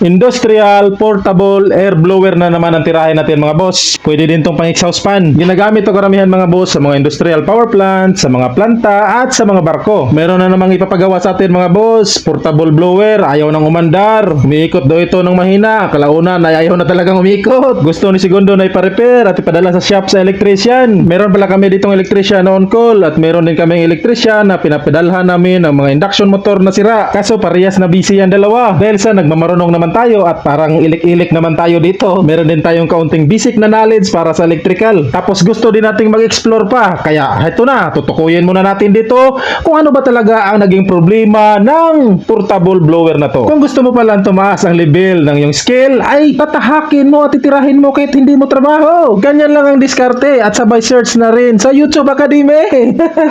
Industrial portable air blower na naman ang tirahin natin mga boss. Pwede din tong pang exhaust fan. Ginagamit ito karamihan mga boss sa mga industrial power plant, sa mga planta at sa mga barko. Meron na namang ipapagawa sa atin mga boss. Portable blower, ayaw nang umandar. Umiikot daw ito ng mahina. Kalaunan ay ayaw na talagang umiikot. Gusto ni Segundo na ipa-repair at ipadala sa shop sa electrician. Meron pala kami ditong electrician na on call at meron din kaming electrician na pinapedalhan namin ng mga induction motor na sira. Kaso parehas na busy yan dalawa. Dahil sa nagmamarunong naman tayo at parang ilik-ilik naman tayo dito. Meron din tayong kaunting basic na knowledge para sa electrical. Tapos gusto din nating mag-explore pa. Kaya ito na, tutukuyin muna natin dito kung ano ba talaga ang naging problema ng portable blower na to. Kung gusto mo palang tumaas ang level ng iyong skill, ay tatahakin mo at titirahin mo kahit hindi mo trabaho. Ganyan lang ang diskarte at sabay search na rin sa YouTube Academy.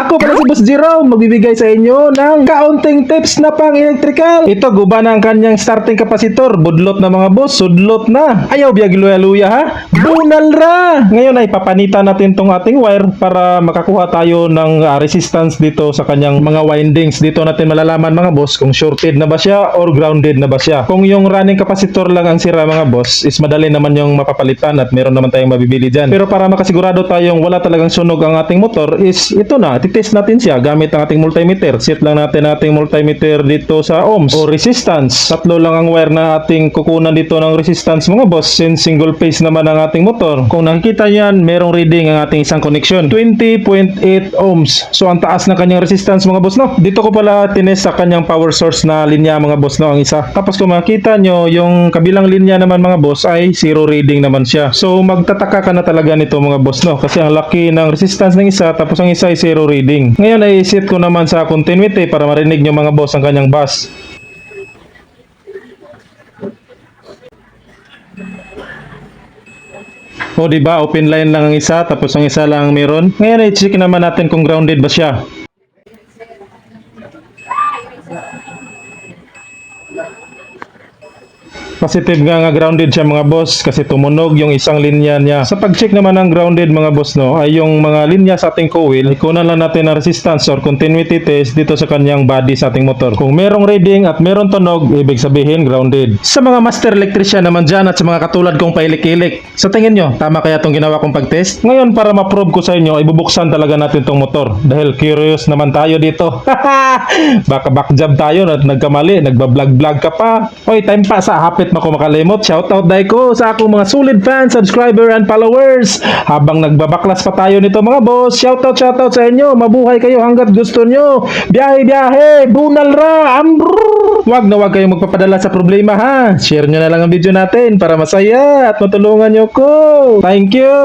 Ako pala si Boss Jerome, magbibigay sa inyo ng kaunting tips na pang electrical. Ito, guba na ang kanyang starting capacitor. Budlot na mga boss, sudlot na. Ayaw biyag luya-luya ha? Bunal ra! Ngayon ay papanitan natin tong ating wire para makakuha tayo ng resistance dito sa kanyang mga windings. Dito natin malalaman mga boss kung shorted na ba siya or grounded na ba siya. Kung yung running capacitor lang ang sira mga boss, is madali naman yung mapapalitan at meron naman tayong mabibili dyan. Pero para makasigurado tayong wala talagang sunog ang ating motor, is ito na, titest natin siya gamit ang ating multimeter. Set lang natin ating multimeter dito sa ohms o resistance. Tatlo lang ang wire na ating kukunan dito ng resistance mga boss, since single phase naman ang ating motor. Kung nakikita niyan, merong reading ang ating isang connection, 20.8 ohms. So ang taas ng kanyang resistance mga boss, no? Dito ko pala tinest sa kanyang power source na linya mga boss, no, ang isa. Tapos kung makita nyo, yung kabilang linya naman mga boss ay zero reading naman siya. So magtataka ka na talaga nito mga boss, no? Kasi ang laki ng resistance ng isa, tapos ang isa ay zero reading. Ngayon ay set ko naman sa continuity para marinig nyo mga boss ang kanyang bass. O diba, open line lang ang isa, tapos ang isa lang ang meron. Ngayon ay check naman natin kung grounded ba siya. Positive nga grounded siya mga boss kasi tumunog yung isang linya niya. Sa pag-check naman ng grounded mga boss, no, ay yung mga linya sa ating coil, ikunan lang natin ang resistance or continuity test dito sa kanyang body sa ating motor. Kung merong reading at merong tunog, ibig sabihin grounded. Sa mga master electrician naman dyan at sa mga katulad kong pailik-ilik, sa tingin nyo, tama kaya itong ginawa kong pag-test? Ngayon para ma-prove ko sa inyo, ibubuksan talaga natin itong motor dahil curious naman tayo dito. Baka backjab tayo at nagkamali, nagbablog-vlog ka pa. Oy, time pa sa hapit mako makalimot. Shoutout dai ko sa akong mga solid fans, subscriber and followers. Habang nagbabaklas pa tayo nito mga boss, shoutout sa inyo. Mabuhay kayo hanggat gusto nyo. Biyahe, bunal ra, ambrrr. Wag na wag kayong magpapadala sa problema ha. Share nyo na lang ang video natin para masaya at matulungan nyo ko. Thank you.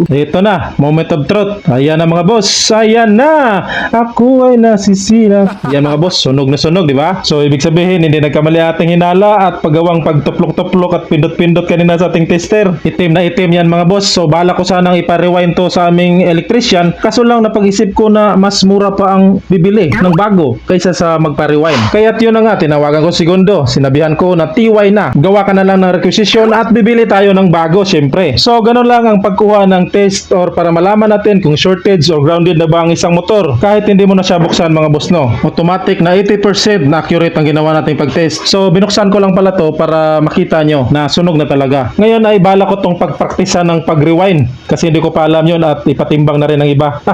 Ito na, moment of truth. Ayan na mga boss, ayan na. Ako ay nasisira. Ayan mga boss, sunog na sunog, di ba? So ibig sabihin, hindi nagkamali ating hinala at paggawang pagtuplok-tuplok at pindot-pindot kanina sa ating tester. Itim na itim yan mga boss. So bala ko sanang ipa-rewind to sa aming electrician. Kaso lang napag-isip ko na mas mura pa ang bibili ng bago kaysa sa magpa-rewind. Kaya't yun na nga, tinawagan ko si Segundo. Sinabihan ko na TY na. Gawa ka na lang ng requisition at bibili tayo ng bago syempre. So ganun lang ang pagkuha ng test or para malaman natin kung shortage or grounded na ba ang isang motor. Kahit hindi mo na siya buksan mga boss, no. Automatic na 80% na accurate ang ginawa nating pag-test. So binuksan ko lang pala to para makita nyo na sunog na talaga. Ngayon ay bala ko tong pagpraktisan ng pag-rewind kasi hindi ko pa alam yun at ipatimbang na rin ng iba.